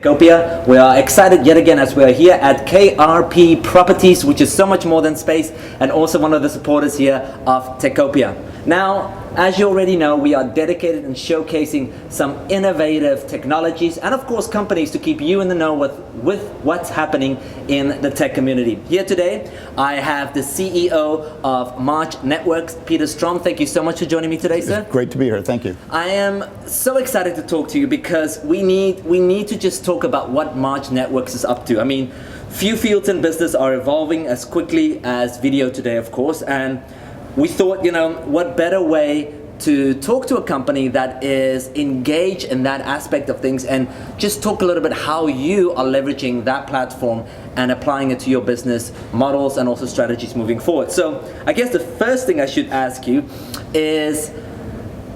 Techopia. We are excited yet again as we are here at KRP Properties, which is so much more than space, and also one of the supporters here of Techopia. Now, as you already know, we are dedicated in showcasing some innovative technologies and of course companies to keep you in the know with what's happening in the tech community. Here today, I have the CEO of March Networks, Peter Strom. Thank you so much for joining me today, sir. It's great to be here, thank you. I am so excited to talk to you because we need to just talk about what March Networks is up to. I mean, few fields in business are evolving as quickly as video today, of course, and we thought, you know, what better way to talk to a company that is engaged in that aspect of things and just talk a little bit how you are leveraging that platform and applying it to your business models and also strategies moving forward. So I guess the first thing I should ask you is,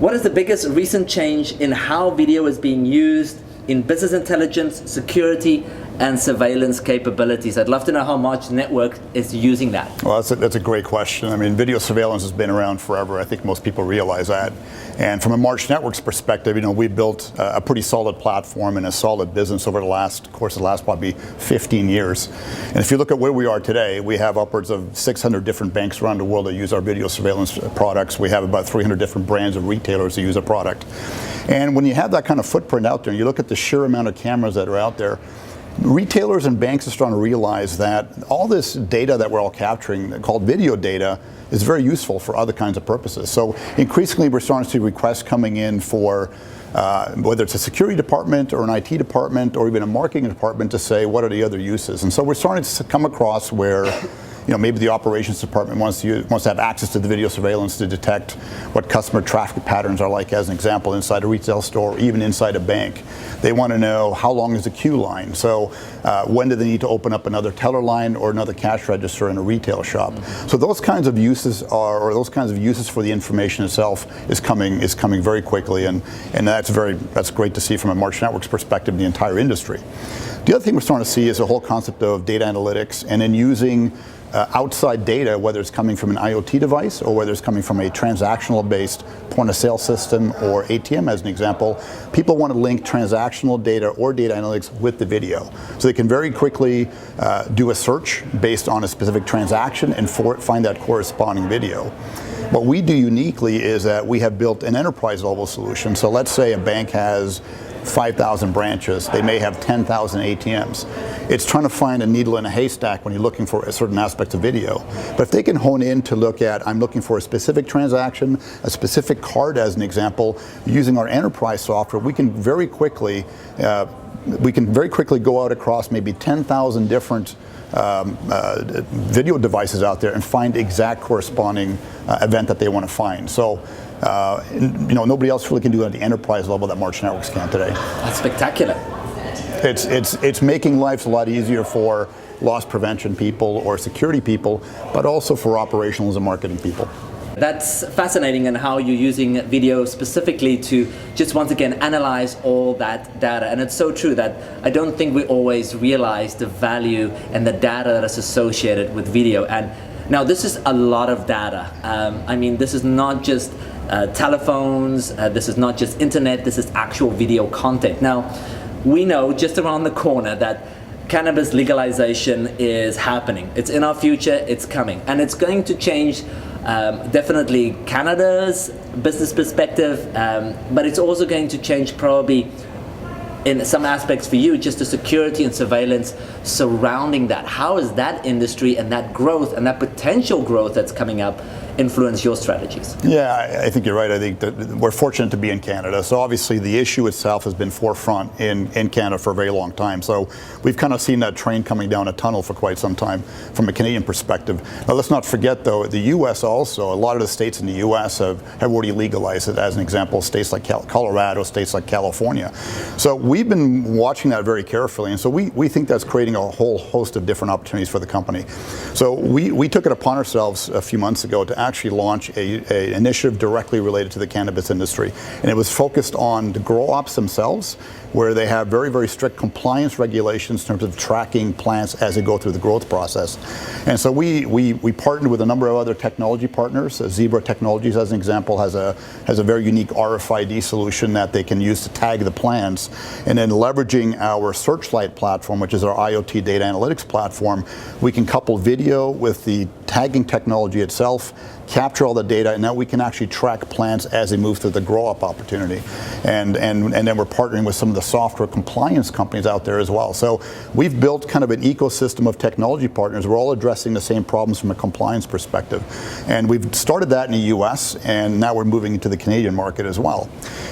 what is the biggest recent change in how video is being used in business intelligence, security, and surveillance capabilities? I'd love to know how March Network is using that. Well, that's a great question. I mean, video surveillance has been around forever. I think most people realize that. And from a March Networks perspective, you know, we built a pretty solid platform and a solid business over the last probably 15 years. And if you look at where we are today, we have upwards of 600 different banks around the world that use our video surveillance products. We have about 300 different brands of retailers that use a product. And when you have that kind of footprint out there, and you look at the sheer amount of cameras that are out there, retailers and banks are starting to realize that all this data that we're all capturing, called video data, is very useful for other kinds of purposes. So increasingly we're starting to see requests coming in for whether it's a security department or an IT department or even a marketing department to say, what are the other uses? And so we're starting to come across where, you know, maybe the operations department wants to have access to the video surveillance to detect what customer traffic patterns are like, as an example, inside a retail store, or even inside a bank. They want to know how long is the queue line. So when do they need to open up another teller line or another cash register in a retail shop? So those kinds of uses for the information itself is coming very quickly, and that's great to see from a March Networks perspective in the entire industry. The other thing we're starting to see is the whole concept of data analytics, and then using outside data, whether it's coming from an IoT device or whether it's coming from a transactional-based point-of-sale system or ATM, as an example. People want to link transactional data or data analytics with the video. So they can very quickly do a search based on a specific transaction and find that corresponding video. What we do uniquely is that we have built an enterprise-level solution. So let's say a bank has 5,000 branches, they may have 10,000 ATMs. It's trying to find a needle in a haystack when you're looking for a certain aspect of video. But if they can hone in to look at, I'm looking for a specific transaction, a specific card as an example, using our enterprise software, we can very quickly go out across maybe 10,000 different video devices out there and find the exact corresponding event that they want to find. So, you know, nobody else really can do it at the enterprise level that March Networks can today. That's spectacular. It's making life a lot easier for loss prevention people or security people, but also for operationals and marketing people. That's fascinating, and how you're using video specifically to just once again analyze all that data. And it's so true that I don't think we always realize the value and the data that is associated with video. And now this is a lot of data. I mean, this is not just telephones, this is not just internet, this is actual video content. Now, we know just around the corner that cannabis legalization is happening. It's in our future, it's coming. And it's going to change definitely Canada's business perspective, but it's also going to change probably in some aspects for you, just the security and surveillance surrounding that. How is that industry and that growth and that potential growth that's coming up influence your strategies? Yeah, I think you're right. I think that we're fortunate to be in Canada. So obviously the issue itself has been forefront in Canada for a very long time. So we've kind of seen that train coming down a tunnel for quite some time from a Canadian perspective. Now let's not forget though, the US also, a lot of the states in the US have already legalized it, as an example, states like Colorado, states like California. So we've been watching that very carefully, and so we think that's creating a whole host of different opportunities for the company. So we took it upon ourselves a few months ago to actually launch a initiative directly related to the cannabis industry. And it was focused on the grow ops themselves, where they have very, very strict compliance regulations in terms of tracking plants as they go through the growth process. And so we partnered with a number of other technology partners. Zebra Technologies, as an example, has a very unique RFID solution that they can use to tag the plants. And then leveraging our Searchlight platform, which is our IoT data analytics platform, we can couple video with the tagging technology itself, capture all the data, and now we can actually track plants as they move through the grow-up opportunity. And then we're partnering with some of the software compliance companies out there as well. So we've built kind of an ecosystem of technology partners. We're all addressing the same problems from a compliance perspective. And we've started that in the US, and now we're moving into the Canadian market as well.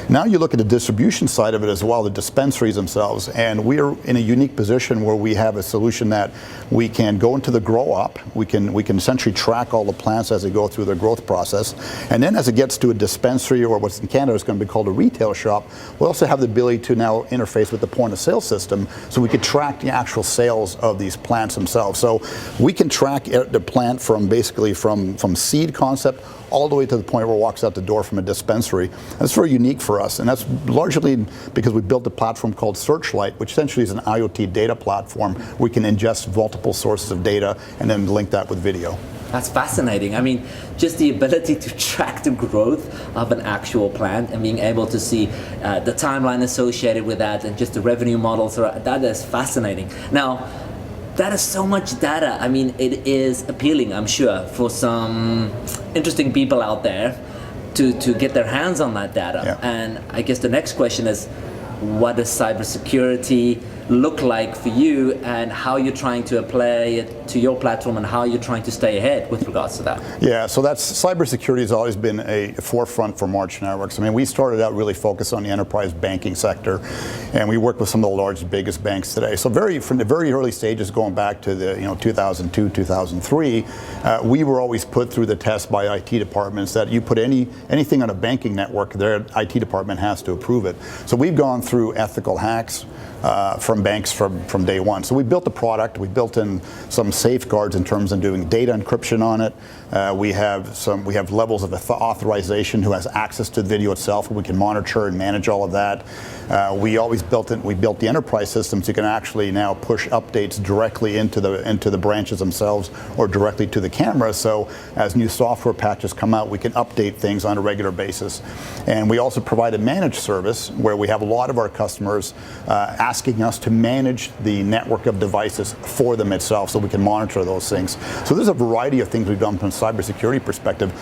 Now you look at the distribution side of it as well, the dispensaries themselves, and we are in a unique position where we have a solution that we can go into the grow-up, we can essentially track all the plants as they go through their growth process, and then as it gets to a dispensary, or what's in Canada is going to be called a retail shop, we also have the ability to now interface with the point of sale system, so we could track the actual sales of these plants themselves. So we can track the plant from basically from seed concept all the way to the point where it walks out the door from a dispensary. That's very unique for us, and that's largely because we built a platform called Searchlight, which essentially is an IoT data platform. We can ingest multiple sources of data and then link that with video. That's fascinating. I mean, just the ability to track the growth of an actual plant and being able to see the timeline associated with that and just the revenue models, that is fascinating. Now, that is so much data. I mean, it is appealing, I'm sure, for some interesting people out there to get their hands on that data. Yeah. And I guess the next question is, what does cybersecurity look like for you, and how you're trying to apply it to your platform, and how you're trying to stay ahead with regards to that? Yeah, so that's cybersecurity has always been a forefront for March Networks. I mean, we started out really focused on the enterprise banking sector, and we work with some of the largest, biggest banks today. So from the very early stages, going back to the 2002, 2003, we were always put through the test by IT departments that you put anything on a banking network, their IT department has to approve it. So we've gone through ethical hacks from banks from day one. So we built the product, we built in some safeguards in terms of doing data encryption on it. We have levels of authorization who has access to the video itself, and we can monitor and manage all of that. We built the enterprise system, so you can actually now push updates directly into the branches themselves or directly to the camera. So as new software patches come out, we can update things on a regular basis. And we also provide a managed service where we have a lot of our customers asking us to manage the network of devices for them itself, so we can monitor those things. So there's a variety of things we've done from a cybersecurity perspective.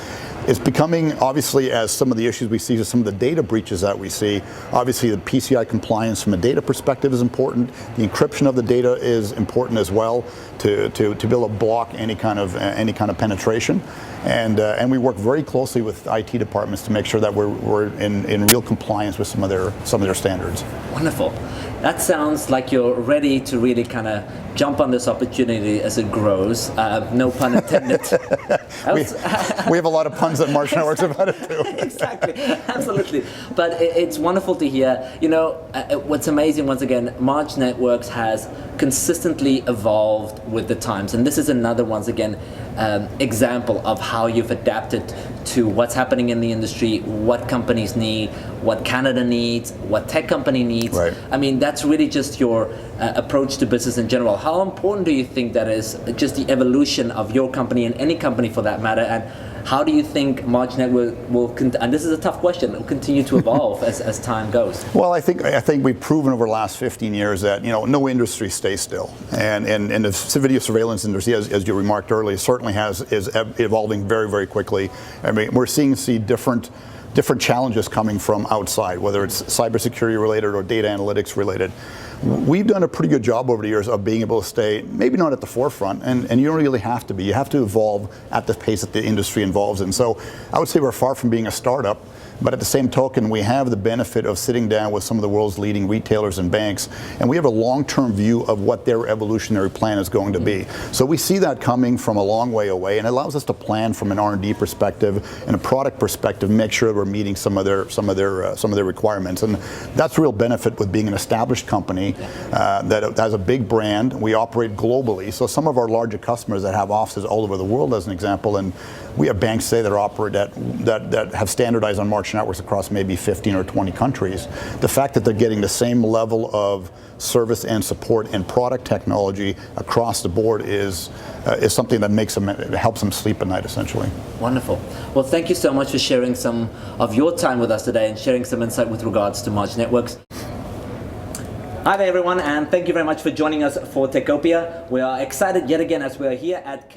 It's becoming, obviously, as some of the issues we see, some of the data breaches that we see, obviously the PCI compliance from a data perspective is important. The encryption of the data is important as well to be able to block any kind of penetration. And we work very closely with IT departments to make sure that we're in real compliance with some of their standards. Wonderful. That sounds like you're ready to really kind of jump on this opportunity as it grows. No pun intended. We have a lot of puns at March Networks about it too. Exactly, absolutely. But it's wonderful to hear. What's amazing, once again, March Networks has consistently evolved with the times, and this is another, once again, example of how you've adapted to what's happening in the industry, what companies need, what Canada needs, what tech company needs. Right. I mean, that's really just your approach to business in general. How important do you think that is, just the evolution of your company and any company for that matter, and how do you think March Network will, and this is a tough question, will continue to evolve as time goes? Well, I think we've proven over the last 15 years that no industry stays still, and the video surveillance industry, as you remarked earlier, certainly is evolving very, very quickly. I mean, we're seeing different challenges coming from outside, whether it's cybersecurity related or data analytics related. We've done a pretty good job over the years of being able to stay, maybe not at the forefront, and you don't really have to be. You have to evolve at the pace that the industry evolves in. So I would say we're far from being a startup, but at the same token, we have the benefit of sitting down with some of the world's leading retailers and banks, and we have a long-term view of what their evolutionary plan is going to be. So we see that coming from a long way away, and it allows us to plan from an R&D perspective and a product perspective, make sure we're meeting some of their requirements. And that's the real benefit with being an established company that has a big brand. We operate globally. So some of our larger customers that have offices all over the world, as an example, and we have banks today that have standardized on March networks across maybe 15 or 20 countries. The fact that they're getting the same level of service and support and product technology across the board is something that helps them sleep at night, essentially. Wonderful. Well, thank you so much for sharing some of your time with us today and sharing some insight with regards to March Networks. Hi there everyone, and thank you very much for joining us for Techopia. We are excited yet again as we are here at